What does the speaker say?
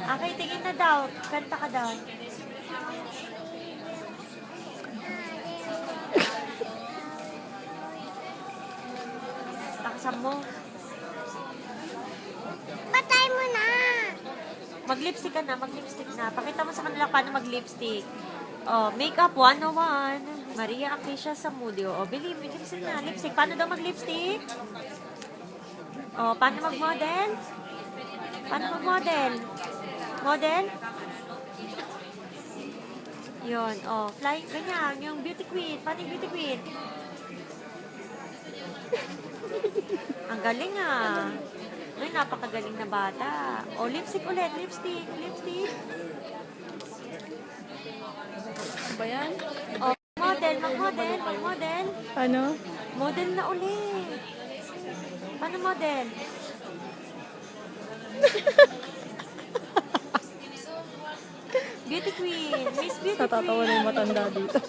Okay, tingin na daw. Kanta ka daw. Taksan mo. Patay mo na! Mag-lipstick ka na, mag-lipstick na. Pakita mo sa kanila paano mag-lipstick. Oh, Makeup 101. Maria Acacia Samudio. Oh, believe me, lipstick na. Lipstick. Paano daw mag-lipstick? Oh, paano mag-model? Paano mag-model? Model? Yun. Oh, fly. Ganyan. Yung beauty queen. Paano yung beauty queen? Ang galing ah. Ay, napakagaling na bata. O, lipstick ulit. Lipstick. Lipstick. Ba yan? O, model. Mag-model. Mag-model. Ano? Model na ulit. Paano model? Beauty queen. Miss Beauty Natatawa na queen. yung matanda dito.